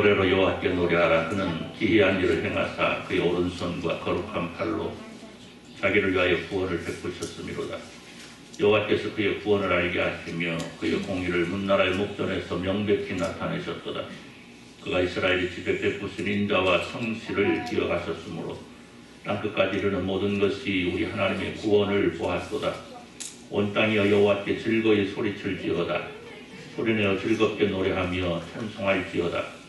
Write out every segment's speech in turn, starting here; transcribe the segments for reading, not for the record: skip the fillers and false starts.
노래로 여호와께 노래하라. 그는 기이한 일을 행하사 그의 오른손과 거룩한 팔로 자기를 위하여 구원을 베푸셨음이로다. 여호와께서 그의 구원을 알게 하시며 그의 공의를 문나라의 목전에서 명백히 나타내셨도다. 그가 이스라엘의 집에 베푸신 인자와 성실을 기억하셨으므로 땅끝까지 이르는 모든 것이 우리 하나님의 구원을 보았도다. 온 땅이여 여호와께 즐거이 소리칠지어다. 소리내어 즐겁게 노래하며 찬송할지어다.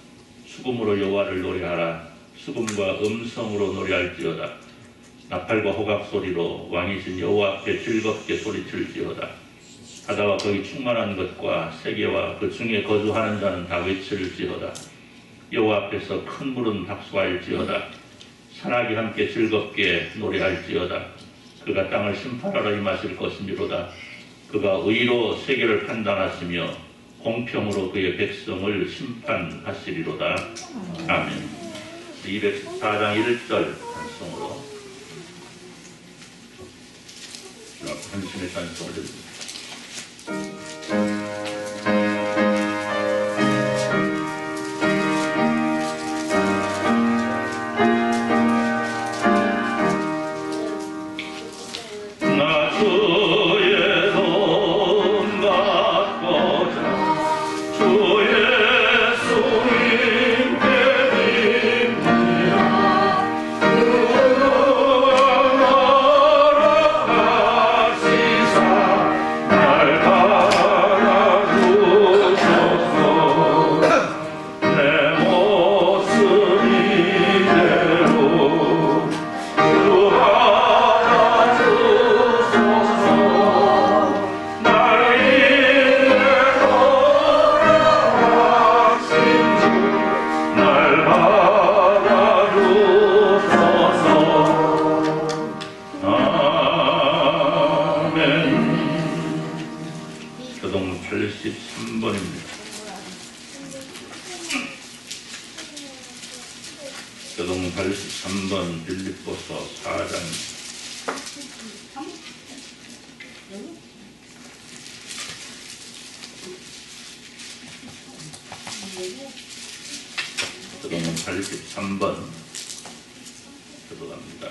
수금으로 여호와를 노래하라. 수금과 음성으로 노래할지어다. 나팔과 호각 소리로 왕이신 여호와 앞에 즐겁게 소리칠지어다. 바다와 거기 충만한 것과 세계와 그 중에 거주하는 자는 다 외칠지어다. 여호와 앞에서 큰 물은 박수할지어다. 산악이 함께 즐겁게 노래할지어다. 그가 땅을 심판하러 임하실 것이미로다. 그가 의로 세계를 판단하시며 공평으로 그의 백성을 심판하시리로다. 아멘. 214장 1절 찬송으로 헌신의 찬송을 드립니다. 교동 83번입니다. 교동 83번 빌립보서 4장 교동 83번 들어갑니다.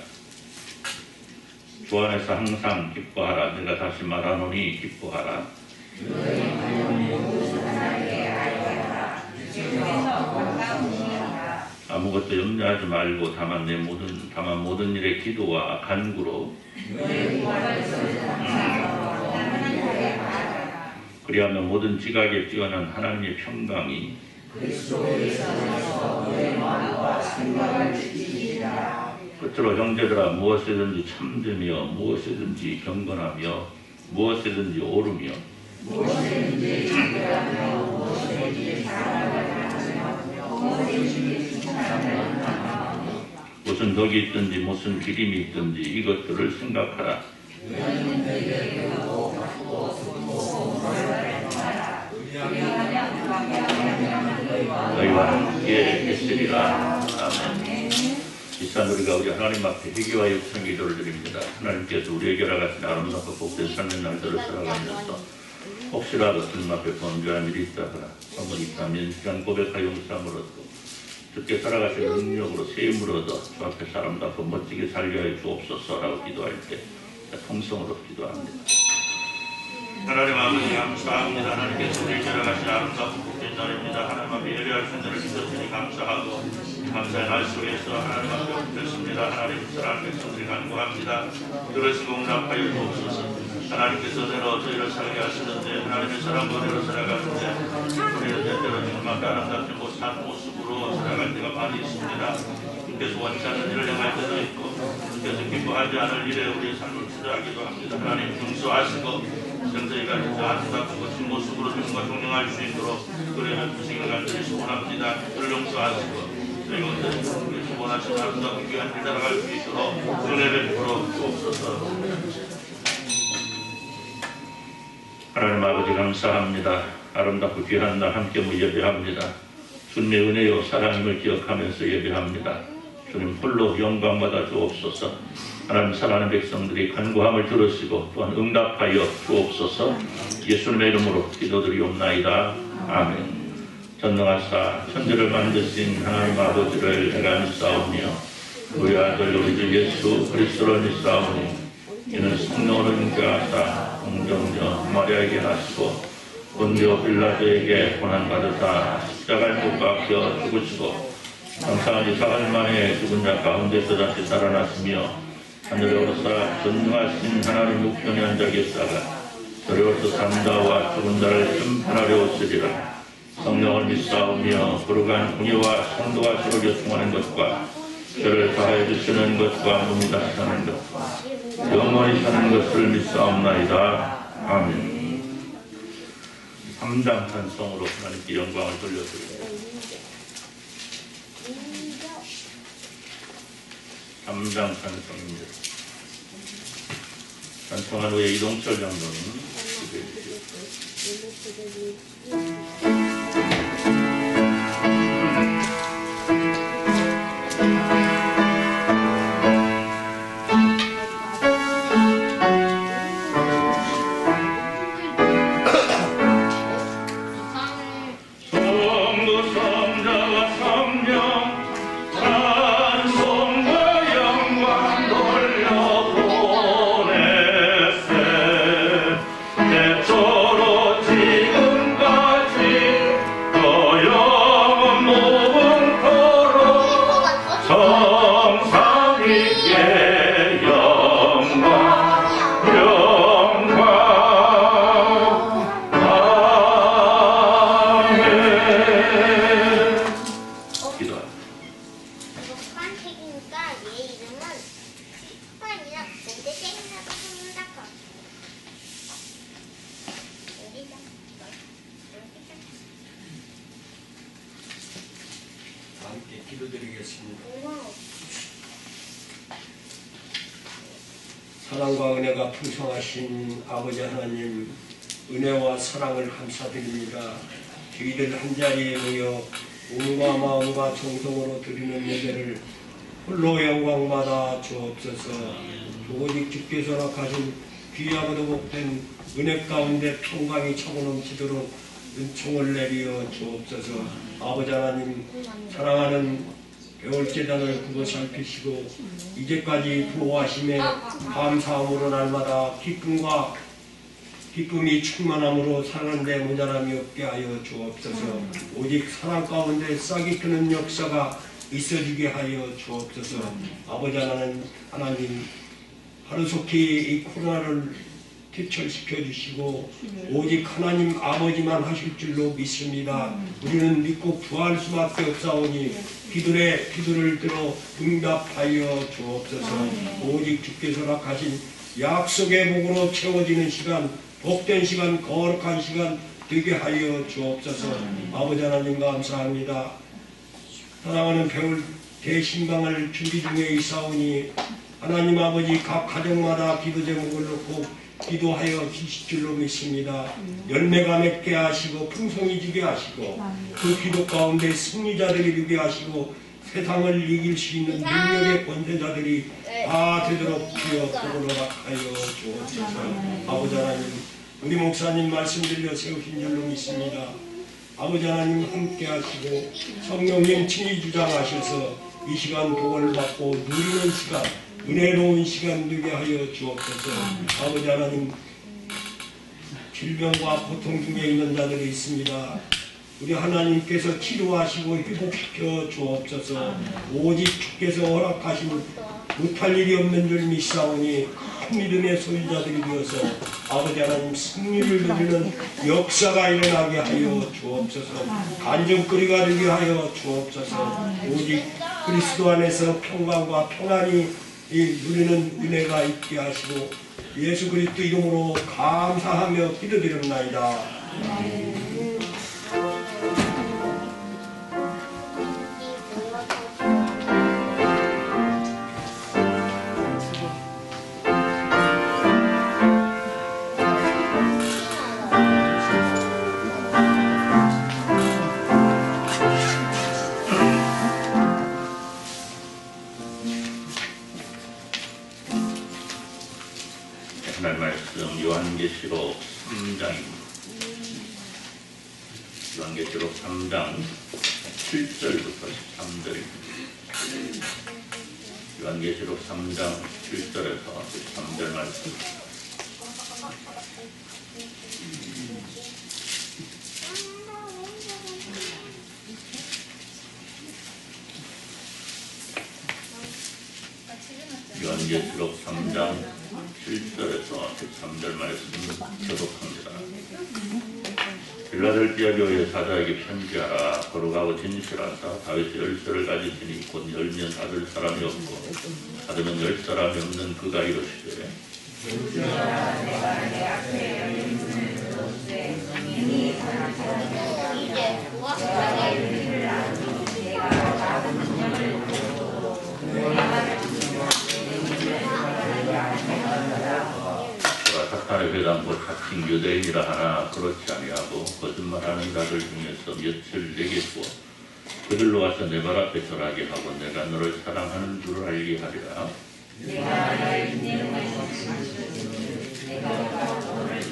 주 안에서 항상 기뻐하라. 내가 다시 말하노니 기뻐하라. 아무것도 염려하지 말고 다만 모든 일에 기도와 간구로 그리하면 모든 지각에 뛰어난 하나님의 평강이 끝으로 형제들아 무엇이든지 참되며 무엇이든지 경건하며 무엇이든지 옳으며 무엇이든지 정결하며 무엇이든지 무슨 덕이 있든지 무슨 기림이 있든지 이것들을 생각하라. 너희와 함께 계시리라. 아멘. 비싼 우리가 우리 하나님 앞에 회개와 육성 기도를 드립니다. 하나님께서 우리에게 허락하신 아름답고 복된 삶의 날들을 살아가면서 혹시라도 주님 앞에 범죄한 일이 있다거나 선물 있다면 시간 고백하여 용서함을 얻고 주께 살아가신 능력으로 세임을 얻어 주 앞에서 아름답고 멋지게 살게 하여 주옵소서라고 기도할 때 통성으로 기도합니다. 하나님 아버지 감사합니다. 하나님께서 우리에게 허락하신 아름답고 복된 날입니다. 하나님 앞에 예배할 손들을 주셨으니 감사하고 감사의 날 속에서 하나님 앞에 엎드렸습니다. 하나님 사랑하는 백성들이 간구합니다. 그것을 응답하여 주옵소서. 하나님께서 내로 저희를 살게 하시는데 하나님의 사랑과 내로 살아가는데 우리는 때때로 주님 앞에 아름답지 못한 모습으로 살아갈 때가 많이 있습니다. 주께서 원치 않는 일을 행할 때도 있고 주께서 기뻐하지 않을 일에 우리의 삶을 투자하기도 합니다. 하나님 용서하시고 저희가 진짜 아름답고 멋진 모습으로 주님과 동행할 수 있도록 그래야 주시길 간절히 소원합니다. 그를 용서하시고 저희가 언제든지 원하시는 아름답고 귀한 길 따라갈 수 있도록 은혜 베풀어 주옵소서. 하나님 아버지 감사합니다. 아름답고 귀한 날 함께 예배합니다. 주님의 은혜요 사랑임을 기억하면서 예배합니다. 주님 홀로 영광받아 주옵소서. 하나님 사랑하는 백성들이 간구함을 들으시고 또한 응답하여 주옵소서. 예수님의 이름으로 기도드리옵나이다. 아멘. 전능하사 천지를 만드신 하나님 아버지를 내가 믿사오며 우리 아들 우리 주 예수 그리스도를 믿사오니 이는 성령으로 인가하사 공정녀 마리아에게 하시고 본디오 빌라도에게 고난받으사 십자가에 못 박혀 죽으시고 장사한 4일 만에 죽은 자 가운데서 다시 살아났으며 하늘에 오르사 전능하신 하나님 우편에 앉아 계시다가 저리로서 산 자와 죽은 자를 심판하려 오시리라. 성령을 믿사오며 거룩한 공의와 성도가 서로 교통하는 것과 저를 다해 주시는 것과 몸이 다시 사는 것과 영원히 사는 것을 믿사옵나이다. 아멘. 3장 찬송으로 하나님께 영광을 돌려드립니다. 3장 찬송입니다. 찬송한 후에 이동철 장로는 기도해 주시옵소서. 사랑과 은혜가 풍성하신 아버지 하나님, 은혜와 사랑을 감사드립니다. 저희들 한자리에 모여 몸과 마음과 정성으로 드리는 예배를 홀로 영광받아 주옵소서. 오직 주께서 허락하신 귀하고도 복된 은혜 가운데 평강이 차고 넘치도록 은총을 내리어 주옵소서. 아버지 하나님, 사랑하는 배울재단을 구워 살피시고 이제까지 보호하심에 감사함으로 날마다 기쁨이 충만함으로 사는데 모자람이 없게 하여 주옵소서. 오직 사랑 가운데 싹이 트는 역사가 있어지게 하여 주옵소서. 아버지 하나님, 하루속히 이 코로나를 퇴출시켜 주시고 오직 하나님 아버지만 하실 줄로 믿습니다. 우리는 믿고 구할 수밖에 없사오니 기도를 들어 응답하여 주옵소서. 오직 주께서 허락하신 약속의 복으로 채워지는 시간, 복된 시간, 거룩한 시간 되게 하여 주옵소서. 아버지 하나님 감사합니다. 사랑하는 배울 대신방을 준비 중에 있사오니 하나님 아버지 각 가정마다 기도 제목을 놓고 기도하여 주실 줄로 믿습니다. 열매가 맺게 하시고 풍성이 지게 하시고 그 기도 가운데 승리자들이 되게 하시고 세상을 이길 수 있는 능력의 권세자들이 다 되도록 주여 복을 허락하여 주옵소서. 아버지 하나님, 우리 목사님 말씀 들려 세우신 줄로 믿습니다. 아버지 하나님 함께 하시고 성령님 친히 주장하셔서 이 시간 복을 받고 누리는 시간, 은혜로운 시간 되게 하여 주옵소서. 아버지 하나님, 질병과 고통 중에 있는 자들이 있습니다. 우리 하나님께서 치료하시고 회복시켜 주옵소서. 오직 주께서 허락하시면 못할 일이 없는 줄 믿사오니 큰 믿음의 소유자들이 되어서 아버지 하나님 승리를 누리는 역사가 일어나게 하여 주옵소서. 간증거리가 되게 하여 주옵소서. 오직 그리스도 안에서 평강과 평안이 누리는 은혜가 있게 하시고 예수 그리스도 이름으로 감사하며 기도드립나이다. 하나님 말씀 요한계시록 3장입니다. 요한계시록 3장 7절부터 13절입니다. 요한계시록 3장 7절에서 13절 말씀. 요한계시록 3장 7절에서 13절 말씀 교독합니다. 빌라델비아 교회 사자에게 편지하라. 거룩하고 진실하사 다윗의 열쇠를 가지시니 곧 열면 닫을 사람이 없고 닫으면 열 사람이 없는 그가 이르시되 사탄의 회당 곧 같은 유대인이라 하나 그렇지 아니하고 거짓말하는 자들 중에서 며칠 내게 주어 그들로 와서 내 발 앞에 절하게 하고 내가 너를 사랑하는 줄을 알게 하리라. 내가 너를 인내로 내가 너를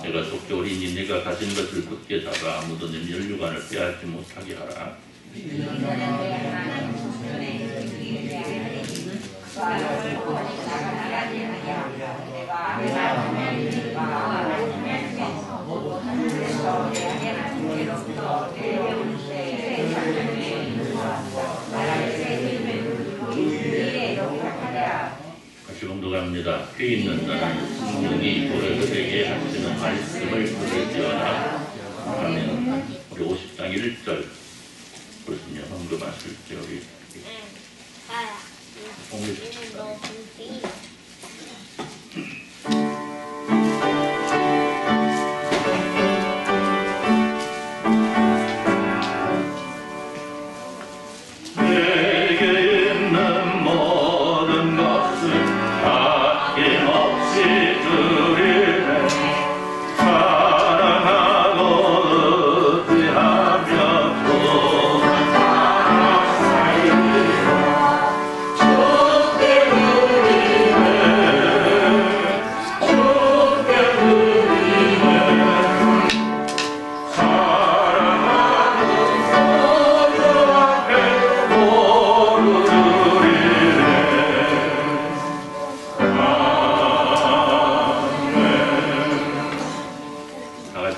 내가 속히 어린이 네가 가진 것을 굳게 잡아 아무도 내 면류관을 빼앗지 못하게 하라. 같이 봉독합니다. 피 있는 자는 성령이 고래들에게 하시는 말씀을 들을지어다. 아멘. 우리 50장 1절 그렇군요. 헌금하실 때 우리 홍일십니다.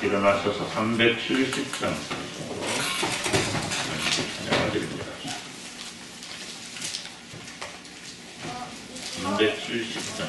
일어나셔서 370장 찬양드립니다. 370장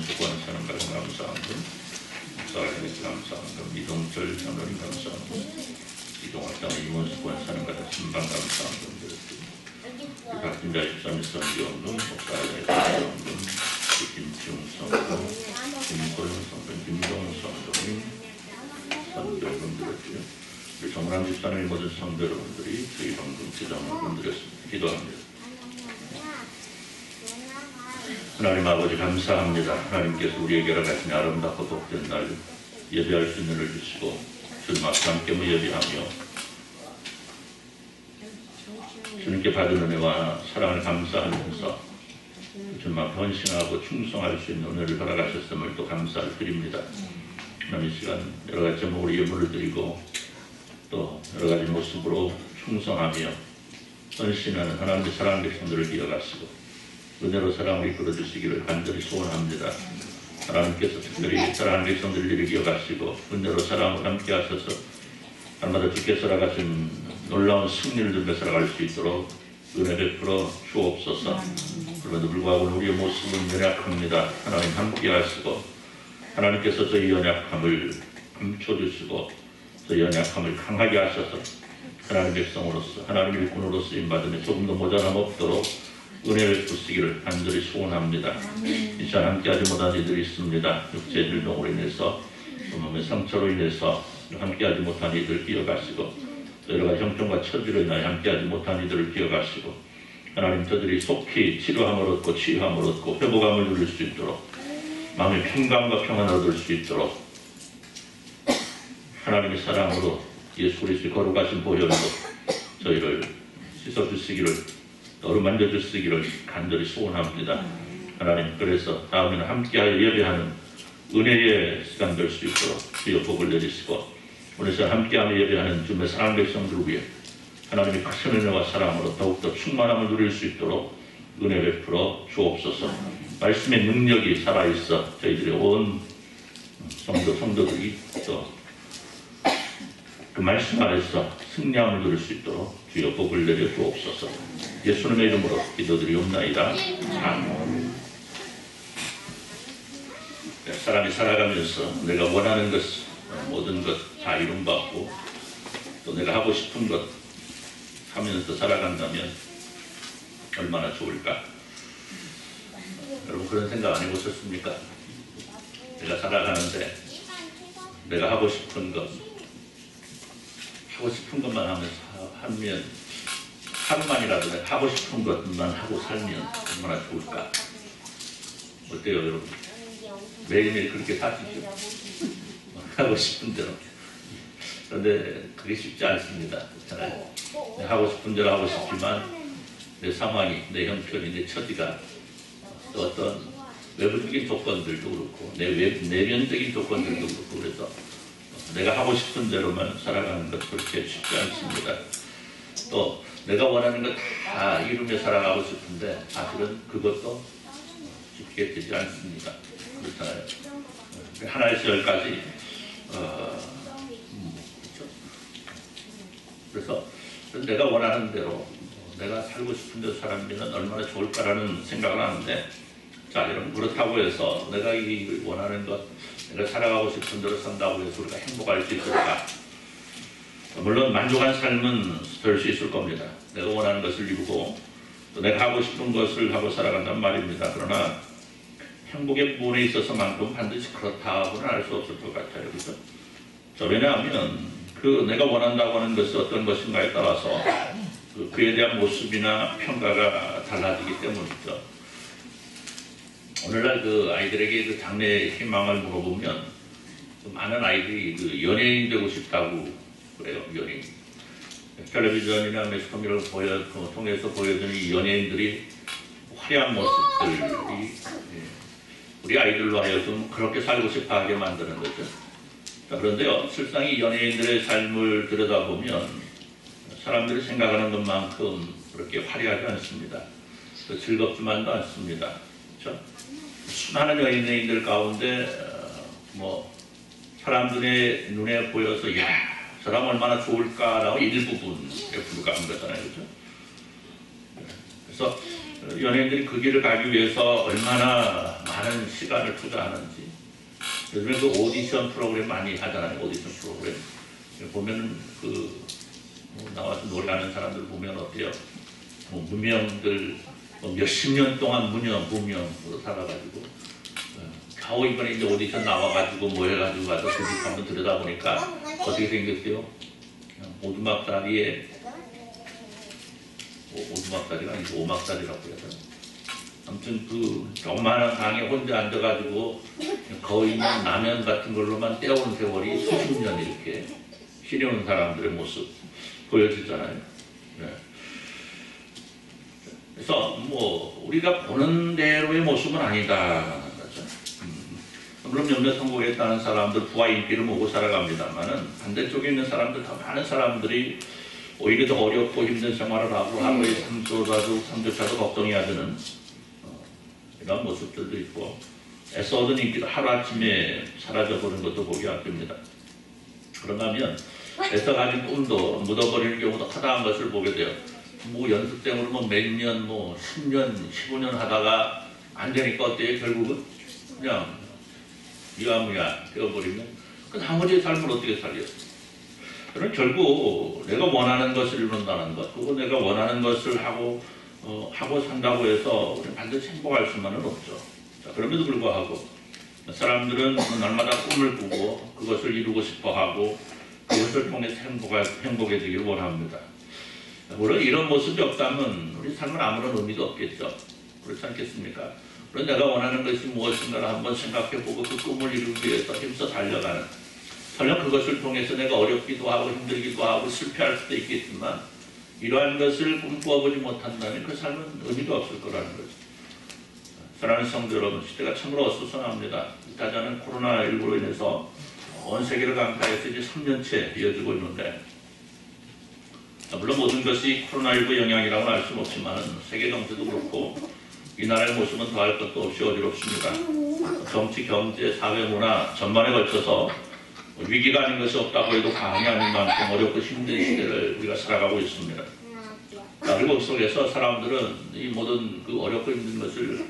이문수 권사님 감사합니다. 목사님 감사합니다. 이동철 장로님 감사합니다. 이동학장 이문수 권사님과 신방 감사합니다. 박진자 집사님 선교원금, 목사님 선교원금, 김치웅 선교, 김소영 선교, 김동훈 선교님 선교원금 드렸고요. 정남 집사님의 모든 성도 여러분들이 저희 방금 기도원금 드렸습니다. 기도합니다. 하나님 아버지 감사합니다. 하나님께서 우리에게 여러 가지 아름답고 복된 날 예배할 수 있는 을 주시고 주님 앞에 함께 예배하며 주님께 받은 은혜와 사랑을 감사하면서 주님 앞에 헌신하고 충성할 수 있는 은혜를 허락하셨음을 또 감사를 드립니다. 하나님 이 시간 여러 가지 제목으로 예물을 드리고 또 여러 가지 모습으로 충성하며 헌신하는 하나님의 사랑하는 백성들을 이어가시고 은혜로 사랑을 이끌어 주시기를 간절히 소원합니다. 하나님께서 특별히 사랑하는 백성들을 이어가시고 은혜로 사랑을 함께 하셔서 날마다 주께서 나가신 놀라운 승리를 누리며 살아갈 수 있도록 은혜 베풀어 주옵소서. 그럼에도 불구하고 우리의 모습은 연약합니다. 하나님 함께 하시고 하나님께서 저희 연약함을 감춰주시고 저희 연약함을 강하게 하셔서 하나님 백성으로서 하나님의 일꾼으로 쓰임받으며 조금 더 모자람 없도록 은혜를 주시기를 간절히 소원합니다. 이 시간 함께하지 못한 이들이 있습니다. 육체의 질병으로 인해서 몸의 상처로 인해서 함께하지 못한 이들을 기억하시고 여러 가지 형편과 처지로 인하여 함께하지 못한 이들을 기억하시고 하나님 저들이 속히 치료함을 얻고 치유함을 얻고 회복함을 누릴 수 있도록 마음의 평강과 평안을 얻을 수 있도록 하나님의 사랑으로 예수 그리스도의 거룩하신 보혈로 저희를 씻어주시기를 어루만져 주시기를 간절히 소원합니다. 하나님 그래서 다음에는 함께하여 예배하는 은혜의 시간 될 수 있도록 주여 복을 내리시고 오늘 시간 함께하며 예배하는 주님의 사랑하는 백성들을 위해 하나님의 크신 은혜와 사랑으로 더욱더 충만함을 누릴 수 있도록 은혜 베풀어 주옵소서. 말씀의 능력이 살아있어 저희들의 온 성도들이 또 그 말씀 안에서 승리함을 누릴 수 있도록 주여 복을 내려 주옵소서. 예수님의 이름으로 기도드리옵나이다. 아멘. 사람이 살아가면서 내가 원하는 것 모든 것 다 이룬받고 또 내가 하고 싶은 것 하면서 살아간다면 얼마나 좋을까? 여러분 그런 생각 안 해보셨습니까? 내가 살아가는데 내가 하고 싶은 것만 하면 하루만이라도 내가 하고 싶은 것만 하고 살면 얼마나 좋을까? 어때요 여러분? 매일매일 그렇게 사시죠? 하고 싶은 대로. 그런데 그게 쉽지 않습니다. 그렇잖아요. 하고 싶은 대로 하고 싶지만 내 상황이, 내 형편이, 내 처지가 또 어떤 외부적인 조건들도 그렇고 내면적인 조건들도 그렇고 그래서 내가 하고 싶은 대로만 살아가는 것 그렇게 쉽지 않습니다. 또 내가 원하는 것 다 이루며 살아가고 싶은데 사실은 그것도 쉽게 되지 않습니다. 그렇잖아요. 하나에서 열까지 그렇죠? 그래서 내가 원하는 대로 내가 살고 싶은 대로 살면 얼마나 좋을까라는 생각을 하는데 자 여러분 그렇다고 해서 내가 이 원하는 것 내가 살아가고 싶은 대로 산다고 해서 우리가 행복할 수 있을까? 물론 만족한 삶은 될 수 있을 겁니다. 내가 원하는 것을 이루고 또 내가 하고 싶은 것을 하고 살아간단 말입니다. 그러나 행복의 부분에 있어서만큼 반드시 그렇다고는 알 수 없을 것 같아요. 그렇죠? 왜냐하면 그 내가 원한다고 하는 것이 어떤 것인가에 따라서 그에 대한 모습이나 평가가 달라지기 때문이죠. 오늘날 그 아이들에게 그 장래 희망을 물어보면 많은 아이들이 그 연예인 되고 싶다고 그래요. 연예인. 텔레비전이나 매스컴을 통해서 보여주는 이 연예인들이 화려한 모습들이 우리 아이들로 하여금 그렇게 살고 싶어하게 만드는 거죠. 자, 그런데요, 실상 이 연예인들의 삶을 들여다보면 사람들이 생각하는 것만큼 그렇게 화려하지 않습니다. 즐겁지만도 않습니다. 그렇죠? 수많은 연예인들 가운데 사람들의 눈에 보여서 야, 저 사람 얼마나 좋을까라고 일부분에 불과한 거잖아요. 그렇죠? 그래서 연예인들이 그 길을 가기 위해서 얼마나 많은 시간을 투자하는지. 요즘에 그 오디션 프로그램 많이 하잖아요. 오디션 프로그램 보면은 나와서 노래하는 사람들 보면 어때요? 무명들 몇십 년 동안 무명으로 살아가지고 겨우 이번에 이제 오디션 나와가지고 뭐 해가지고 가서 그 집 한번 들여다보니까 어떻게 생겼어요? 오두막다리가 아니고 오막다리라고 해야 되나? 아무튼 그 조그마한 방에 혼자 앉아가지고 거의 라면 같은 걸로만 때워온 세월이 수십 년 이렇게 시려운 사람들의 모습 보여주잖아요. 네. 그래서 뭐 우리가 보는 대로의 모습은 아니다. 물론 몇몇 성공했다는 사람들 부와 인기를 모으고 살아갑니다만은 반대쪽에 있는 사람들, 더 많은 사람들이 오히려 더 어렵고 힘든 생활을 하고 하루에 3조차도 걱정해야 되는 이런 모습들도 있고 애써 얻은 인기도 하루아침에 사라져버리는 것도 보기 아낍니다. 그런가 하면 애써 가진 꿈도 묻어버리는 경우도 허다한 것을 보게 돼요. 뭐 연습생으로 몇 년, 10년, 15년 하다가 안 되니까 어때요? 결국은 그냥 미야미야 되어버리면 그 나머지의 삶을 어떻게 살려? 그럼 결국 내가 원하는 것을 이룬다는 것, 그리고 내가 원하는 것을 하고 산다고 해서 우리는 반드시 행복할 수만은 없죠. 자, 그럼에도 불구하고 사람들은 날마다 꿈을 꾸고 그것을 이루고 싶어하고 그것을 통해서 행복해지기를 원합니다. 물론 이런 모습이 없다면 우리 삶은 아무런 의미도 없겠죠. 그렇지 않겠습니까? 그럼 내가 원하는 것이 무엇인가를 한번 생각해보고 그 꿈을 이루기 위해서 힘써 달려가는, 설령 그것을 통해서 내가 어렵기도 하고 힘들기도 하고 실패할 수도 있겠지만 이러한 것을 꿈꾸어보지 못한다면 그 삶은 의미가 없을 거라는 거죠. 사랑하는 성도 여러분, 시대가 참으로 어수선합니다. 이타자는 코로나19로 인해서 온 세계를 강타해서 이제 3년째 이어지고 있는데, 물론 모든 것이 코로나19 영향이라고는 알 수는 없지만 세계 경제도 그렇고 이 나라의 모습은 더할 것도 없이 어지럽습니다. 정치, 경제, 사회, 문화 전반에 걸쳐서 위기가 아닌 것이 없다고 해도 과언이 아닌 만큼 어렵고 힘든 시대를 우리가 살아가고 있습니다. 그리고 그 속에서 사람들은 이 모든 그 어렵고 힘든 것을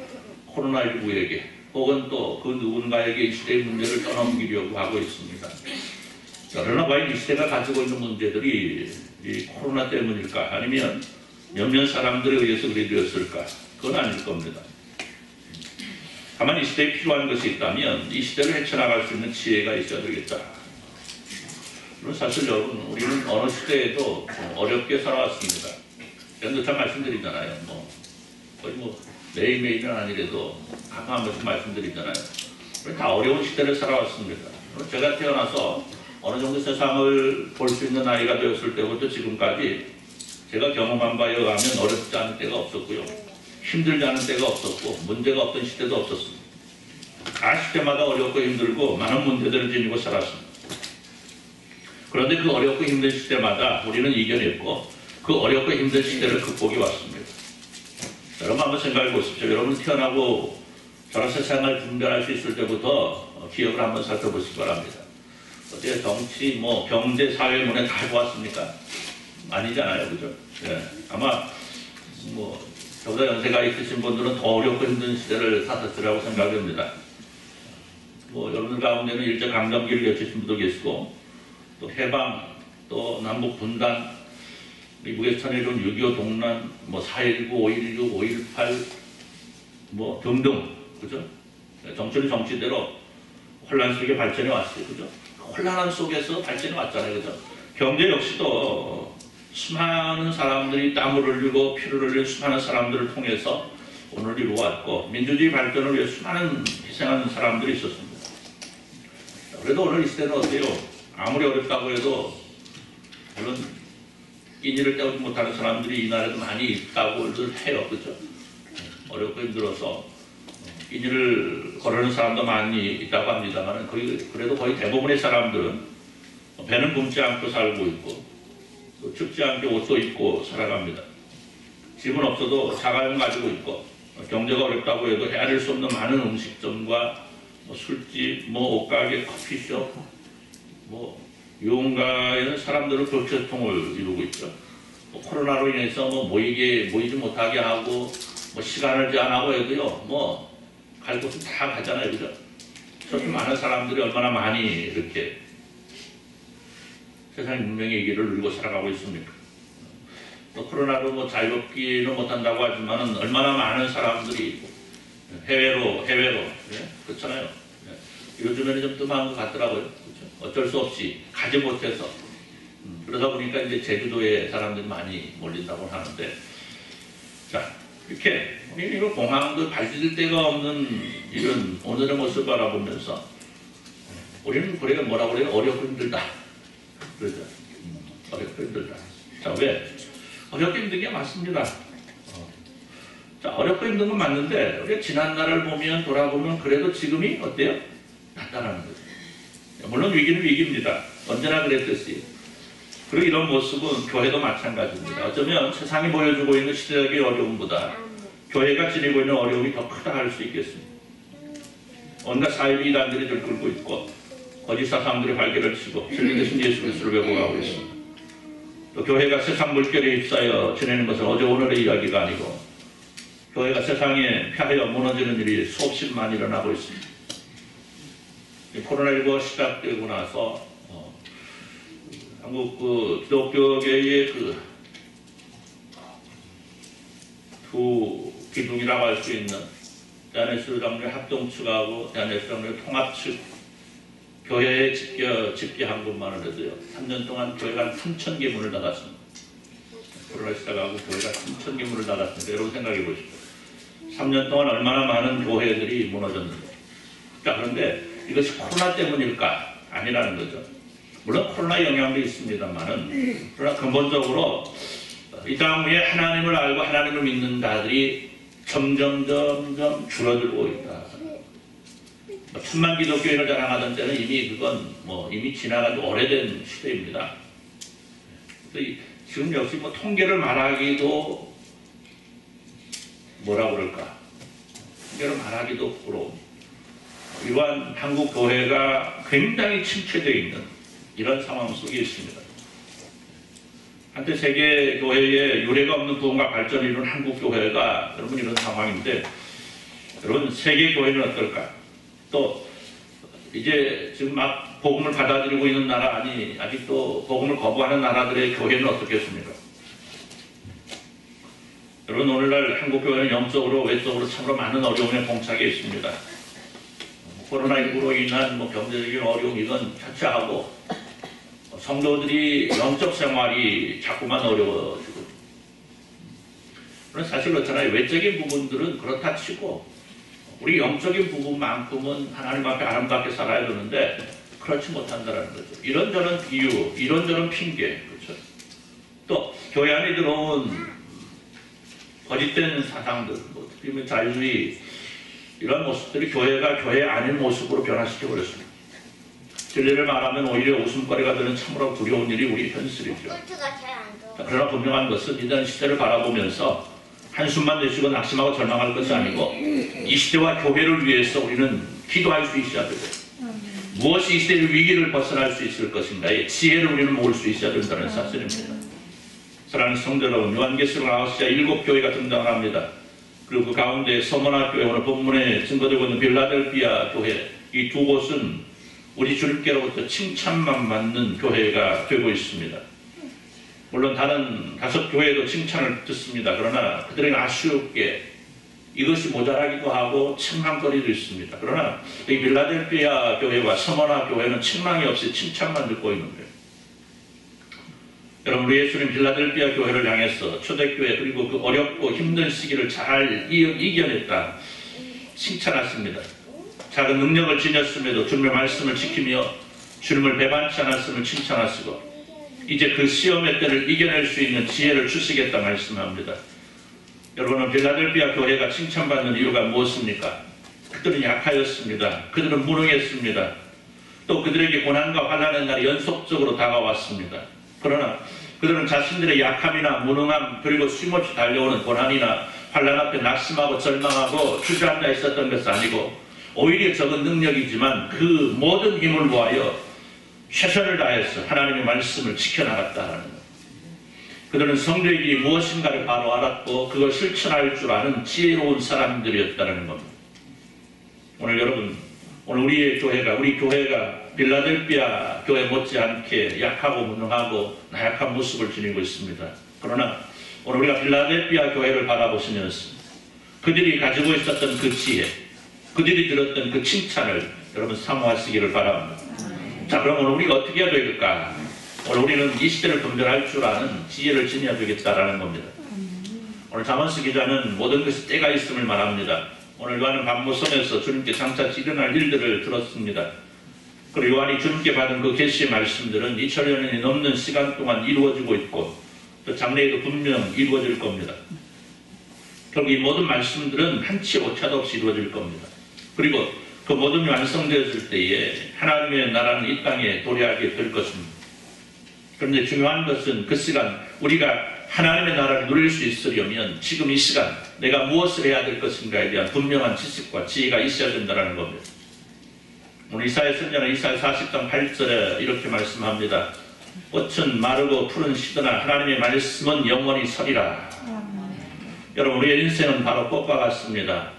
코로나19에게 혹은 또 그 누군가에게 이 시대의 문제를 떠넘기려고 하고 있습니다. 그러나 과연 이 시대가 가지고 있는 문제들이 이 코로나 때문일까? 아니면 몇몇 사람들에 의해서 그리 되었을까? 그건 아닐 겁니다. 다만 이 시대에 필요한 것이 있다면 이 시대를 헤쳐나갈 수 있는 지혜가 있어야 되겠다. 그럼 사실 여러분, 우리는 어느 시대에도 어렵게 살아왔습니다. 연두차 말씀드리잖아요. 거의 매일매일은 아니래도 가끔 한 번씩 말씀드리잖아요. 우리 다 어려운 시대를 살아왔습니다. 제가 태어나서 어느 정도 세상을 볼 수 있는 나이가 되었을 때부터 지금까지 제가 경험한 바에 의하면 어렵지 않은 때가 없었고요. 힘들지 않은 때가 없었고 문제가 없던 시대도 없었습니다. 다 시대마다 어렵고 힘들고 많은 문제들을 지니고 살았습니다. 그런데 그 어렵고 힘든 시대마다 우리는 이겨냈고 그 어렵고 힘든 시대를 극복해 왔습니다. 여러분 한번 생각해 보십시오. 여러분 태어나고 저런 세상을 분별할 수 있을 때부터 기억을 한번 살펴보시기 바랍니다. 어때요? 정치, 경제, 사회, 문화 다 보았습니까? 아니잖아요. 그죠? 예. 아마 저보다 연세가 있으신 분들은 더 어렵고 힘든 시대를 사셨으라고 생각합니다. 여러분들 가운데는 일제강점기를 거치신 분도 계시고 또 해방, 또 남북 분단, 미국에서 전해준 6.25 동란, 4.19, 5.16, 5.18 등등, 그죠? 정치는 정치대로 혼란 속에 발전해 왔어요. 그죠? 혼란한 속에서 발전해 왔잖아요. 그죠? 경제 역시도 수많은 사람들이 땀을 흘리고 피를 흘린 수많은 사람들을 통해서 오늘 이루어왔고 민주주의 발전을 위해 수많은 희생하는 사람들이 있었습니다. 그래도 오늘 이 시대는 어때요? 아무리 어렵다고 해도 물론 끼니를 때우지 못하는 사람들이 이 나라에도 많이 있다고들 해요. 그죠? 어렵고 힘들어서 끼니를 거르는 사람도 많이 있다고 합니다만 그래도 거의 대부분의 사람들은 배는 굶지 않고 살고 있고 또 춥지 않게 옷도 입고 살아갑니다. 집은 없어도 자가용 가지고 있고 경제가 어렵다고 해도 헤아릴 수 없는 많은 음식점과 술집, 옷가게, 커피숍, 유흥가에는 사람들은 교체통을 이루고 있죠. 코로나로 인해서 모이지 못하게 하고 시간을 제한하고 해도요. 갈 곳은 다 가잖아요, 그죠? 저렇게 많은 사람들이 얼마나 많이 이렇게 세상 문명의 길을 누리고 살아가고 있습니까? 또 코로나로 뭐 자유롭기는 못한다고 하지만은 얼마나 많은 사람들이 해외로 예? 그렇잖아요. 예. 요즘에는 좀 뜸한 것 같더라고요. 그렇죠? 어쩔 수 없이 가지 못해서 그러다 보니까 이제 제주도에 사람들이 많이 몰린다고 하는데, 자 이렇게 이런 공항도 발디딜 데가 없는 이런 오늘의 모습을 바라보면서 우리는 그래요, 뭐라고 그래요? 어렵고 힘들다. 그러죠. 어렵고 힘들다. 자, 왜? 어렵고 힘든 게 맞습니다. 자, 어렵고 힘든 건 맞는데 우리가 지난날을 보면 돌아보면 그래도 지금이 어때요? 낫다라는 거죠. 물론 위기는 위기입니다. 언제나 그랬듯이. 그리고 이런 모습은 교회도 마찬가지입니다. 어쩌면 세상이 보여주고 있는 시대적인 어려움보다 교회가 지니고 있는 어려움이 더 크다 할 수 있겠습니다. 온갖 사회비 이단들이 들끓고 있고 거짓 사상들이 발길을 치고 진리 대신 예수 그리스도를 왜곡하고 있습니다. 또 교회가 세상 물결에 휩싸여 지내는 것은 어제 오늘의 이야기가 아니고 교회가 세상에 패하여 무너지는 일이 수없이만 일어나고 있습니다. 코로나19가 시작되고 나서 한국 기독교계의 두 기둥이라고 할 수 있는 대한예수 장로회 합동측하고 대한예수 장로회 통합측 교회에 집계한 것만을 해도요 3년 동안 교회가 한 3,000개 문을 닫았습니다. 코로나 시작하고 교회가 3,000개 문을 닫았습니다. 여러분 생각해 보십시오. 3년 동안 얼마나 많은 교회들이 무너졌는데. 자, 그런데 이것이 코로나 때문일까? 아니라는 거죠. 물론 코로나 영향도 있습니다만은 그러나 근본적으로 이 땅 위에 하나님을 알고 하나님을 믿는 자들이 점점 줄어들고 있다. 천만 기독교인을 자랑하던 때는 이미 그건 이미 지나가도 오래된 시대입니다. 지금 역시 통계를 말하기도 뭐라 그럴까? 통계를 말하기도 부러운 이러한 한국 교회가 굉장히 침체되어 있는 이런 상황 속에 있습니다. 한때 세계 교회에 유례가 없는 부흥과 발전을 이룬 한국 교회가 여러분 이런 상황인데, 여러분 세계 교회는 어떨까? 또 이제 지금 막 복음을 받아들이고 있는 나라 아니 아직도 복음을 거부하는 나라들의 교회는 어떻겠습니까? 여러분 오늘날 한국 교회는 영적으로 외적으로 참으로 많은 어려움에 봉착해 있습니다. 코로나19로 인한 경제적인 어려움 이건 차치하고 성도들이 영적 생활이 자꾸만 어려워지고, 그런 사실 그렇잖아요. 외적인 부분들은 그렇다 치고 우리 영적인 부분만큼은 하나님 앞에 아름답게 살아야 되는데 그렇지 못한다는 거죠. 이런저런 이유, 이런저런 핑계, 그렇죠. 또 교회 안에 들어온 거짓된 사상들, 특히 자유주의 이런 모습들이 교회가 교회 아닌 모습으로 변화시켜 버렸습니다. 진리를 말하면 오히려 웃음거리가 되는 참으로 두려운 일이 우리 현실이죠. 그러나 분명한 것은 이런 시대를 바라보면서 한숨만 내쉬고 낙심하고 절망할 것이 아니고 이 시대와 교회를 위해서 우리는 기도할 수 있어야 되고, 무엇이 이 시대의 위기를 벗어날 수 있을 것인가에 지혜를 우리는 모을 수 있어야 된다는 사실입니다. 사랑하는 성도 여러분, 요한계시록 9장 7교회가 등장합니다. 그리고 그 가운데 서머나 교회, 오늘 본문에 증거되고 있는 빌라델피아 교회, 이 두 곳은 우리 주님께로부터 칭찬만 받는 교회가 되고 있습니다. 물론 다른 5교회도 칭찬을 듣습니다. 그러나 그들은 아쉬웠게 이것이 모자라기도 하고 책망거리도 있습니다. 그러나 이 빌라델피아 교회와 서머나 교회는 책망이 없이 칭찬만 듣고 있는 거예요. 여러분, 우리 예수님 빌라델피아 교회를 향해서 초대교회 그리고 그 어렵고 힘든 시기를 잘 이겨냈다 칭찬하십니다. 작은 능력을 지녔음에도 주님의 말씀을 지키며 주님을 배반치 않았음을 칭찬하시고 이제 그 시험의 때를 이겨낼 수 있는 지혜를 주시겠다 말씀합니다. 여러분은 빌라델피아 교회가 칭찬받는 이유가 무엇입니까? 그들은 약하였습니다. 그들은 무능했습니다. 또 그들에게 고난과 환난의 날이 연속적으로 다가왔습니다. 그러나 그들은 자신들의 약함이나 무능함 그리고 쉼없이 달려오는 고난이나 환난 앞에 낙심하고 절망하고 주저앉아 있었던 것은 아니고 오히려 적은 능력이지만 그 모든 힘을 모아여 최선을 다해서 하나님의 말씀을 지켜나갔다는 것. 그들은 성도의 길이 무엇인가를 바로 알았고 그걸 실천할 줄 아는 지혜로운 사람들이었다는 겁니다. 오늘 여러분, 오늘 우리 교회가 빌라델피아 교회 못지않게 약하고 무능하고 나약한 모습을 지니고 있습니다. 그러나 오늘 우리가 빌라델피아 교회를 바라보시면서 그들이 가지고 있었던 그 지혜, 그들이 들었던 그 칭찬을 여러분 사모하시기를 바랍니다. 자, 그럼 오늘 우리가 어떻게 해야 될까? 오늘 우리는 이 시대를 분별할 줄 아는 지혜를 지녀야 되겠다라는 겁니다. 오늘 잠언스 기자는 모든 것이 때가 있음을 말합니다. 오늘 요한은 밤모섬에서 주님께 장차 일어날 일들을 들었습니다. 그리고 요한이 주님께 받은 그 계시의 말씀들은 2000년이 넘는 시간 동안 이루어지고 있고 또 장래에도 분명 이루어질 겁니다. 결국 이 모든 말씀들은 한치 오차도 없이 이루어질 겁니다. 그리고 그 모든 완성되었을 때에 하나님의 나라는 이 땅에 도래하게 될 것입니다. 그런데 중요한 것은 그 시간 우리가 하나님의 나라를 누릴 수 있으려면 지금 이 시간 내가 무엇을 해야 될 것인가에 대한 분명한 지식과 지혜가 있어야 된다는 겁니다. 오늘 이사야 선지자는 이사야 40장 8절에 이렇게 말씀합니다. 꽃은 마르고 풀은 시드나 하나님의 말씀은 영원히 서리라. 여러분, 우리의 인생은 바로 꽃과 같습니다.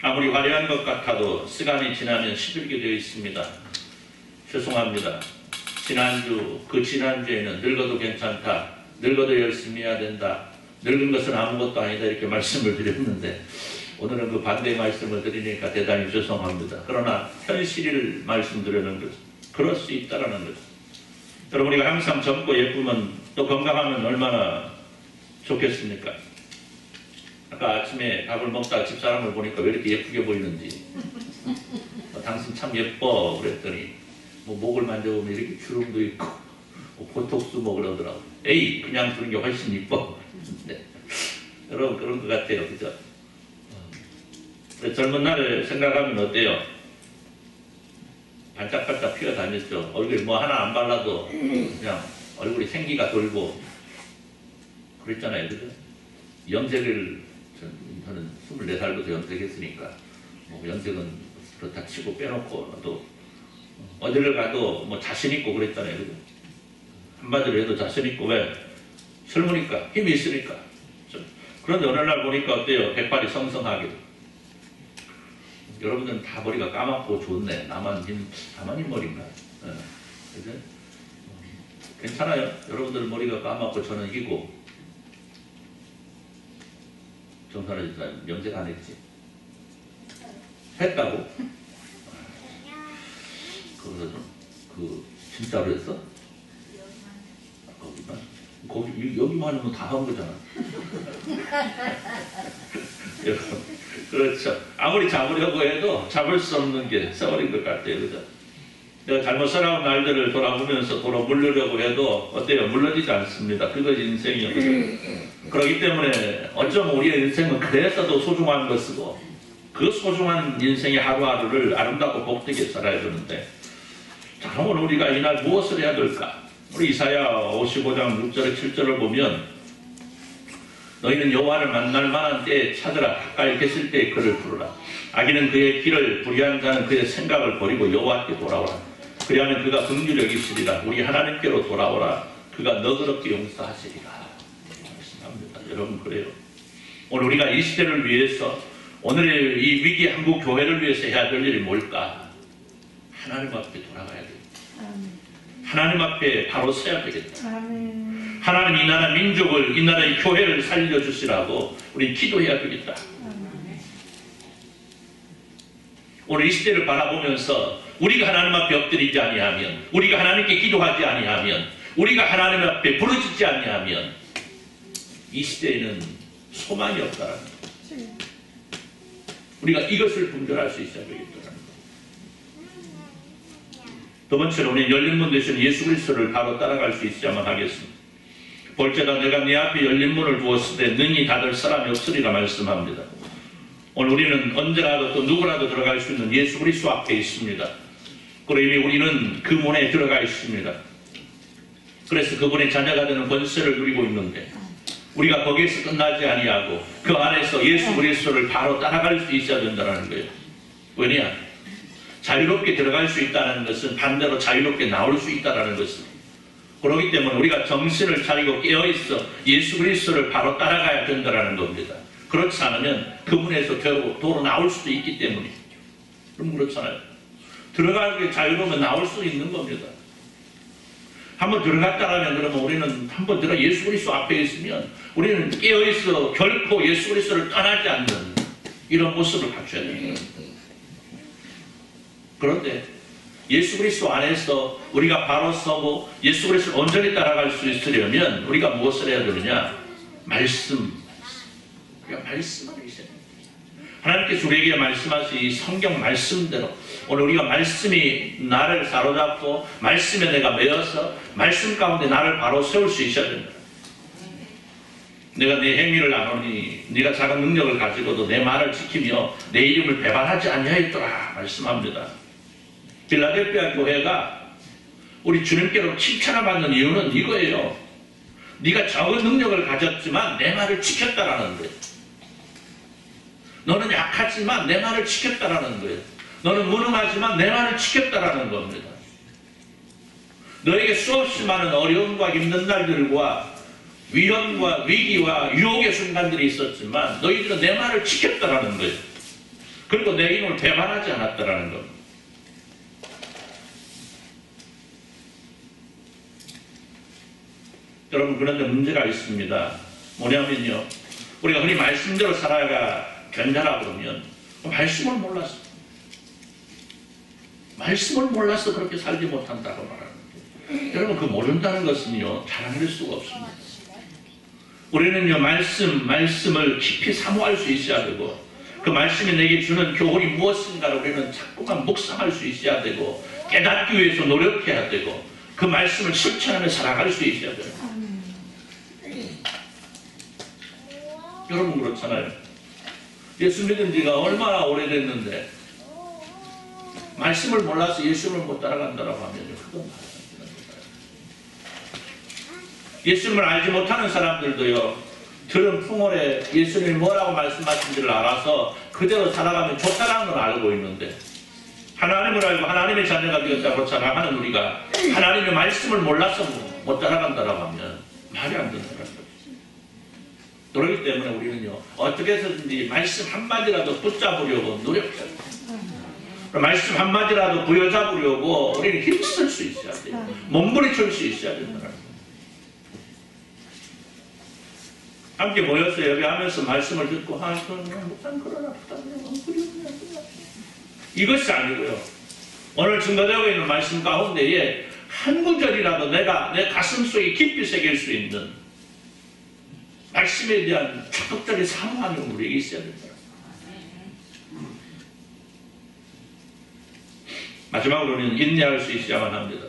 아무리 화려한 것 같아도 시간이 지나면 시들게 되어 있습니다. 죄송합니다. 지난주에는 늙어도 괜찮다. 늙어도 열심히 해야 된다. 늙은 것은 아무것도 아니다. 이렇게 말씀을 드렸는데 오늘은 그 반대의 말씀을 드리니까 대단히 죄송합니다. 그러나 현실을 말씀드리는 것, 그럴 수 있다는 것. 여러분, 우리가 항상 젊고 예쁘면 또 건강하면 얼마나 좋겠습니까? 아까 아침에 밥을 먹다가 집사람을 보니까 왜 이렇게 예쁘게 보이는지, 당신 참 예뻐 그랬더니 목을 만져보면 이렇게 주름도 있고 보톡스 먹으러 그러더라고. 에이, 그냥 주는 게 훨씬 이뻐. 네. 여러분, 그런 것 같아요. 그죠? 젊은 날을 생각하면 어때요? 반짝반짝 피어다녔죠. 얼굴에 뭐 하나 안 발라도 그냥 얼굴이 생기가 돌고 그랬잖아요. 그죠? 염색을 저는 24살부터 염색했으니까 뭐 염색은 그렇다 치고 빼놓고 또 어디를 가도 뭐 자신 있고 그랬잖아요. 그죠? 한마디로 해도 자신 있고. 왜? 젊으니까, 힘이 있으니까. 그런데 어느 날 보니까 어때요? 백발이 성성하게. 여러분들은 다 머리가 까맣고 좋네. 나만 흰머리인가? 네. 그죠? 괜찮아요. 여러분들 머리가 까맣고 저는 희고. 정선아 집사님 염색 안 했지? 했다고? 진짜로 했어? 여기만 하면 다 한 거잖아. 여러분, 그렇죠. 아무리 잡으려고 해도 잡을 수 없는 게 세월인 것 같아요. 그죠? 내가 잘못 살아온 날들을 돌아보면서 물르려고 해도 어때요? 물러지지 않습니다. 그것이 인생이요. 그죠? 그렇기 때문에 어쩌면 우리의 인생은 그래서도 소중한 것이고 그 소중한 인생의 하루하루를 아름답고 복되게 살아야 되는데, 자, 그러면 우리가 이날 무엇을 해야 될까? 우리 이사야 55장 6절에 7절을 보면 너희는 여호와를 만날 만한 때에 찾으라. 가까이 계실 때에 그를 부르라. 악인은 그의 길을, 불의한 자는 그의 생각을 버리고 여호와께 돌아오라. 그리하면 그가 긍휼히 여기시리라. 우리 하나님께로 돌아오라. 그가 너그럽게 용서하시리라. 말씀합니다. 여러분, 그래요. 오늘 우리가 이 시대를 위해서, 오늘의 이 위기 한국 교회를 위해서 해야 될 일이 뭘까? 하나님 앞에 돌아가야 돼요. 하나님 앞에 바로 서야 되겠다. 하나님 이 나라 민족을, 이 나라의 교회를 살려주시라고 우리 기도해야 되겠다. 오늘 이 시대를 바라보면서 우리가 하나님 앞에 엎드리지 아니하면, 우리가 하나님께 기도하지 아니하면, 우리가 하나님 앞에 부르짖지 아니하면 이 시대에는 소망이 없다라는 것. 우리가 이것을 분별할 수 있어야 되겠다는 것. 두 번째로 우리는 열린 문 되신 예수 그리스도를 바로 따라갈 수 있어야만 하겠습니다. 볼지어다 내가 네 앞에 열린 문을 두었을 때 능히 닫을 사람이 없으리라 말씀합니다. 오늘 우리는 언제라도 또 누구라도 들어갈 수 있는 예수 그리스도 앞에 있습니다. 그리고 이미 우리는 그 문에 들어가 있습니다. 그래서 그분의 자녀가 되는 권세를 누리고 있는데 우리가 거기에서 끝나지 아니하고 그 안에서 예수 그리스도를 바로 따라갈 수 있어야 된다는 거예요. 왜냐? 자유롭게 들어갈 수 있다는 것은 반대로 자유롭게 나올 수 있다는 것입니다. 그렇기 때문에 우리가 정신을 차리고 깨어있어 예수 그리스도를 바로 따라가야 된다는 겁니다. 그렇지 않으면 그 문에서 도로 나올 수도 있기 때문에 그럼 그렇잖아요. 들어가기 자유로우면 나올 수 있는 겁니다. 한번 들어갔다라면 그러면 우리는 한번 들어 예수 그리스도 앞에 있으면 우리는 깨어있어 결코 예수 그리스도를 떠나지 않는 이런 모습을 갖춰야 됩니다. 그런데 예수 그리스도 안에서 우리가 바로 서고 예수 그리스도를 온전히 따라갈 수 있으려면 우리가 무엇을 해야 되느냐? 말씀. 우리가 말씀을 해야 됩니다. 하나님께서 우리에게 말씀하신 이 성경 말씀대로 오늘 우리가 말씀이 나를 사로잡고 말씀에 내가 매여서 말씀 가운데 나를 바로 세울 수 있어야 됩니다. 내가 내 행위를 안 하니 네가 작은 능력을 가지고도 내 말을 지키며 내 이름을 배반하지 아니하였더라 말씀합니다. 필라델피아 교회가 우리 주님께로 칭찬을 받는 이유는 이거예요. 네가 적은 능력을 가졌지만 내 말을 지켰다라는 거예요. 너는 약하지만 내 말을 지켰다라는 거예요. 너는 무능하지만 내 말을 지켰다라는 겁니다. 너에게 수없이 많은 어려움과 힘든 날들과 위험과 위기와 유혹의 순간들이 있었지만 너희들은 내 말을 지켰다라는 거예요. 그리고 내 이름을 배반하지 않았다라는 겁니다. 여러분, 그런데 문제가 있습니다. 뭐냐면요, 우리가 흔히 말씀대로 살아가 견자라 그러면 말씀을 몰랐어. 말씀을 몰라서 그렇게 살지 못한다고 말하는 거예요. 여러분, 그 모른다는 것은요, 자랑할 수가 없습니다. 우리는요, 말씀을 깊이 사모할 수 있어야 되고, 그 말씀이 내게 주는 교훈이 무엇인가를 우리는 자꾸만 묵상할 수 있어야 되고, 깨닫기 위해서 노력해야 되고, 그 말씀을 실천하며 살아갈 수 있어야 돼요. 여러분, 그렇잖아요. 예수 믿은 지가 얼마나 오래됐는데 말씀을 몰라서 예수를 못 따라간다고 하면요, 그건 말이 안 되는 거예요. 예수님을 알지 못하는 사람들도요, 들은 풍월에 예수님이 뭐라고 말씀하신지를 알아서 그대로 살아가면 좋다는 걸 알고 있는데, 하나님을 알고 하나님의 자녀가 되었다고 자랑하는 우리가 하나님의 말씀을 몰라서 못 따라간다고 하면 말이 안 되는 거예요. 그렇기 때문에 우리는요, 어떻게 해서든지 말씀 한마디라도 붙잡으려고 노력해야 돼요. 말씀 한마디라도 부여잡으려고 우리는 힘쓸 수 있어야 돼요. 몸부림칠 수 있어야 된다는 거예요. 함께 모여서 예배하면서 말씀을 듣고 목사님 그러나 이것이 아니고요, 오늘 증거되고 있는 말씀 가운데에 한 구절이라도 내가 내 가슴 속에 깊이 새길 수 있는 말씀에 대한 적극적인 사모함이 우리에게 있어야 된다. 마지막으로는 인내할 수 있어야만 합니다.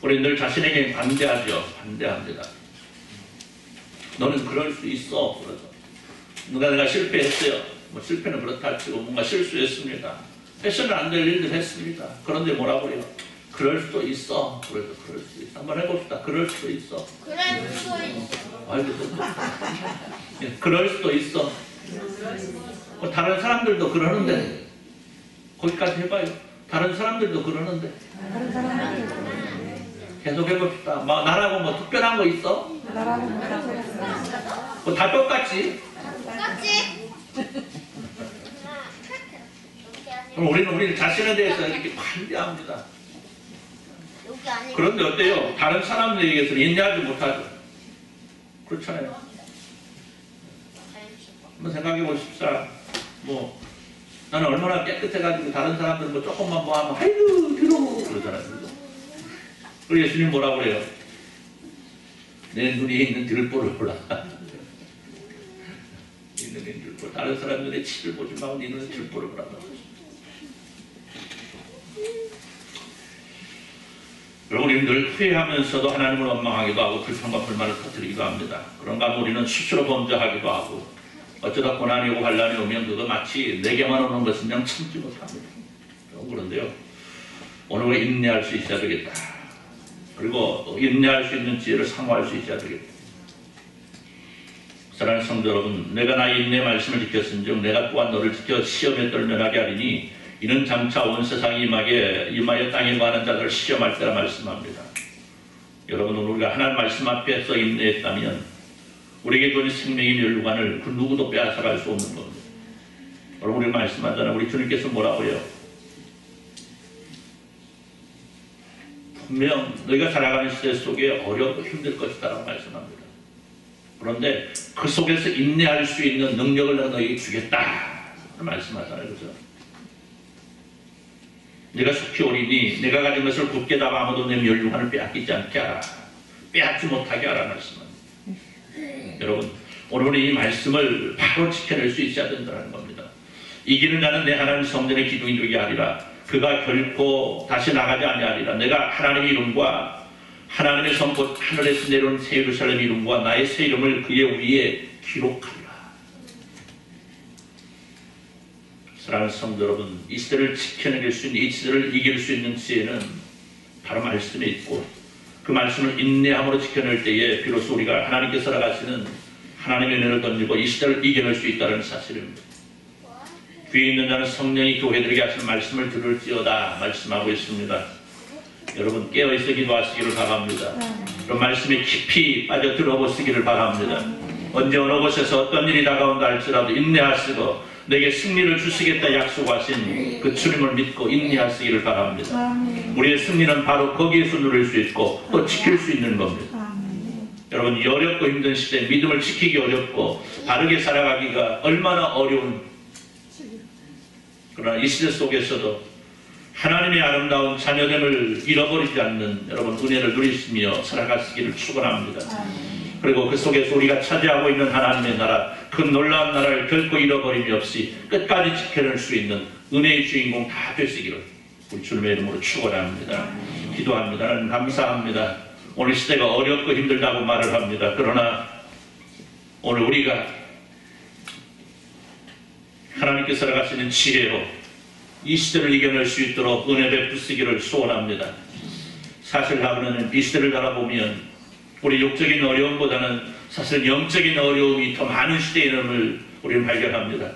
우리 늘 자신에게 반대합니다. 너는 그럴 수 있어. 그러죠. 내가 실패했어요. 뭐 실패는 그렇다 치고 뭔가 실수했습니다. 해서는 안 될 일들 했습니다. 그런데 뭐라고 해요? 그럴 수도 있어. 그럴 수 있어. 한번 해봅시다. 그럴 수도 있어. 그럴 수도 있어. 아이고, 그럴 수도 있어. 다른 사람들도 그러는데, 거기까지 해봐요. 다른 사람들도 그러는데. 계속 해봅시다. 나라고 뭐 특별한 거 있어? 뭐 다 똑같지? 똑같지? 그럼 우리는 자신에 대해서 이렇게 반대합니다. 여기 아니고. 그런데 어때요? 다른 사람들에게서는 인내하지 못하죠. 그렇잖아요. 한번 생각해 보십시다. 뭐 나는 얼마나 깨끗해가지고 다른 사람들은 뭐 조금만 뭐 하면 아이고 뒤로 그러잖아요. 그리고 예수님 뭐라고 그래요? 내 눈에 있는 들보를 보라. 네 눈에 있는 들보. 다른 사람들의 치를 보지 말고 네 눈에 들보를 보라. 여러분, 우리는 늘 후회하면서도 하나님을 원망하기도 하고 불평과 불만을 터뜨리기도 합니다. 그런가 하면 우리는 스스로 범죄하기도 하고 어쩌다 고난이 오고 환난이 오면 그거 마치 내게만 오는 것은 그냥 참지 못합니다. 그런데요, 오늘 우리 인내할 수 있어야 되겠다. 그리고 인내할 수 있는 지혜를 사모할 수 있어야 되겠다. 사랑하는 성도 여러분, 내가 나의 인내 말씀을 지켰은즉 내가 또한 너를 지켜 시험에 떨면하게 하리니 이는 장차 온 세상이 임하여 땅에 거하는 자들을 시험할 때라 말씀합니다. 여러분, 우리가 하나님 말씀 앞에서 인내했다면 우리에게 주어진 생명의 멸류관을 그 누구도 빼앗아갈 수 없는 겁니다. 여러분 우리 말씀하잖아요. 우리 주님께서 뭐라고 해요? 분명 너희가 살아가는 시대 속에 어렵고 힘들 것이다 라고 말씀합니다. 그런데 그 속에서 인내할 수 있는 능력을 내가 너희에게 주겠다 말씀하잖아요. 그죠? 내가 속히 오리니 내가 가진 것을 굳게 잡아 아무도 내 멸류관을 빼앗기지 않게 하라. 빼앗지 못하게 하라 말씀합니다. 여러분 오늘 이 말씀을 바로 지켜낼 수 있어야 된다는 겁니다. 이기는 자는 내 하나님 성전의 기둥이 되게 하리라. 그가 결코 다시 나가지 아니하리라. 내가 하나님의 이름과 하나님의 성곧 하늘에서 내려온 새 예루살렘 이름과 나의 새 이름을 그의 위에 기록하리라. 사랑하는 성도 여러분, 이 시대를 지켜낼 수 있는, 이 시대를 이길 수 있는 지혜는 바로 말씀에 있고 그 말씀을 인내함으로 지켜낼 때에 비로소 우리가 하나님께 살아가시는 하나님의 은혜를 던지고 이 시대를 이겨낼 수 있다는 사실입니다. 귀에 있는 자는 성령이 교회들에게 하시는 말씀을 들을지어다 말씀하고 있습니다. 여러분 깨어있어 기도하시기를 바랍니다. 그런 말씀에 깊이 빠져 들어보시기를 바랍니다. 언제 어느 곳에서 어떤 일이 다가온다 할지라도 인내하시고 내게 승리를 주시겠다 약속하신 그 주님을 믿고 인내하시기를 바랍니다. 우리의 승리는 바로 거기에서 누릴 수 있고 또 지킬 수 있는 겁니다. 여러분 이 어렵고 힘든 시대에 믿음을 지키기 어렵고 바르게 살아가기가 얼마나 어려운, 그러나 이 시대 속에서도 하나님의 아름다운 자녀됨을 잃어버리지 않는 여러분 은혜를 누리시며 살아가시기를 축원합니다. 그리고 그 속에서 우리가 차지하고 있는 하나님의 나라, 그 놀라운 나라를 결코 잃어버림이 없이 끝까지 지켜낼 수 있는 은혜의 주인공 다 되시기를 우리 주님의 이름으로 축원합니다. 기도합니다. 하나님 감사합니다. 오늘 시대가 어렵고 힘들다고 말을 합니다. 그러나 오늘 우리가 하나님께 살아가시는 지혜로 이 시대를 이겨낼 수 있도록 은혜 베푸시기를 소원합니다. 사실 나그네는 이 시대를 바라보면 우리 육적인 어려움보다는 사실 영적인 어려움이 더 많은 시대임을 우리는 발견합니다.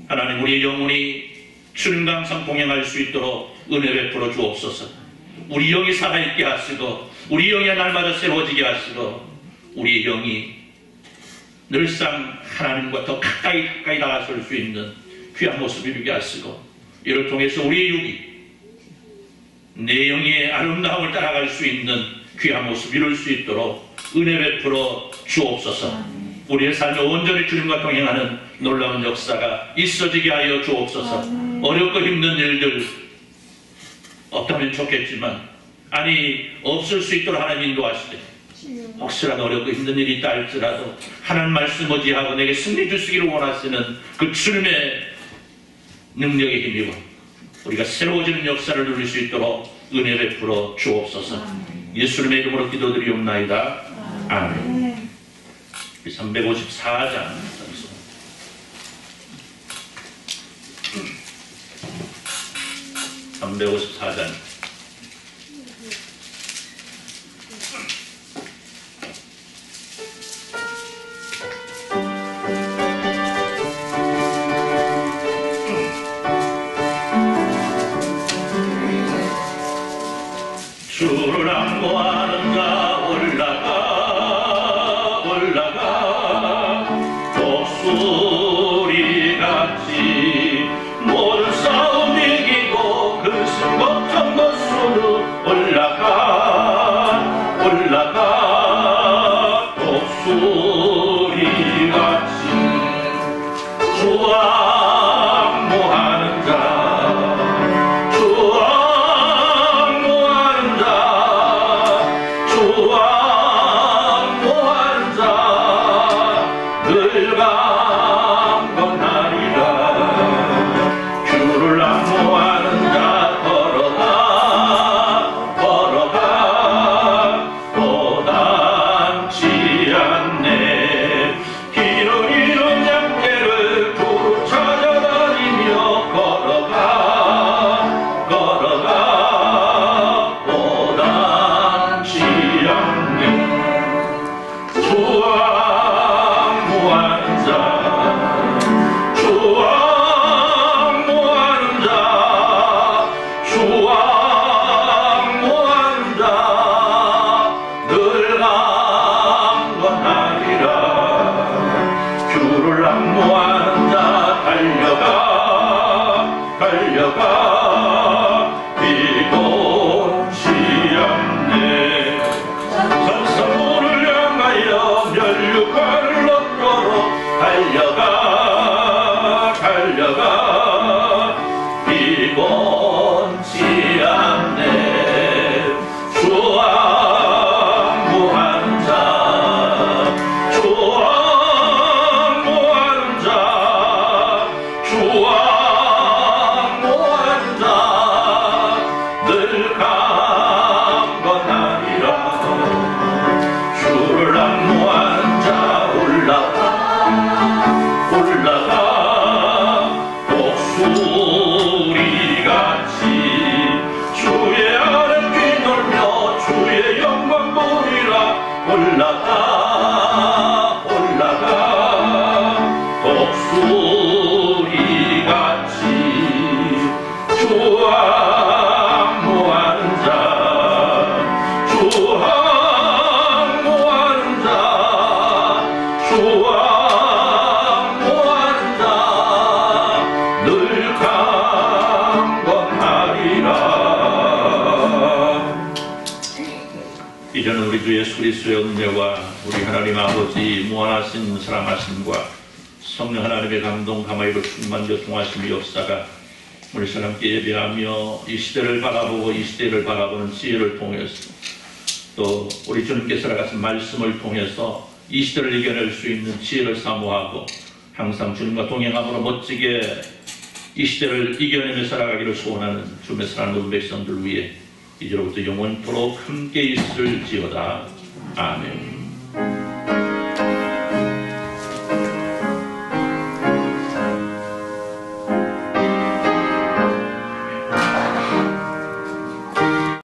하나님 우리의 영혼이 주님과 항상 동행할 수 있도록 은혜 베풀어 주옵소서. 우리 영이 살아있게 하시고 우리 영이 날마다 새로워지게 하시고 우리의 영이 늘상 하나님과 더 가까이 다가설 수 있는 귀한 모습을 이루게 하시고 이를 통해서 우리의 육이 내 영의 아름다움을 따라갈 수 있는 귀한 모습을 이룰 수 있도록 은혜 베풀어 주옵소서. 우리의 삶에 온전히 주님과 동행하는 놀라운 역사가 있어지게 하여 주옵소서. 어렵고 힘든 일들 없다면 좋겠지만 아니 없을 수 있도록 하나님 인도하시되 혹시라도 어렵고 힘든 일이 있다 할지라도 하나님 말씀 의지하고 내게 승리 주시기를 원하시는 그 주님의 능력에 힘입어 우리가 새로워지는 역사를 누릴 수 있도록 은혜 베풀어 주옵소서. 예수님의 이름으로 기도드리옵나이다. 아멘. 354장 354장 주를 안보하는 자 올라가 독수리같이 모든 싸움 이기고 근심 걱정 벗으로 올라가 독수리같이 주 안보하는 자 않네 주왕무한 자 주왕무한 자 주왕무한 자 늘 강건하리라 주를 안무한 자 올라가 독수리같이 주의 아래 뛰놀며 주의 영광 보리라 올라가 독수리같이 주왕무한 자 주왕무한 자 늘 강건하리라. 이제는 우리 주 예수 그리스도의 은혜와 우리 하나님 아버지 무한하신 사랑하심과 성령 하나님의 감동 가마이로 충만되어 통하심이 역사가 우리 사람께 예배하며 이 시대를 바라보고 이 시대를 바라보는 지혜를 통해서 또 우리 주님께 살아가신 말씀을 통해서 이 시대를 이겨낼 수 있는 지혜를 사모하고 항상 주님과 동행함으로 멋지게 이 시대를 이겨내며 살아가기를 소원하는 주님의 사랑하는 모든 백성들 위해 이제로부터 영원토록 함께 있을지어다. 아멘.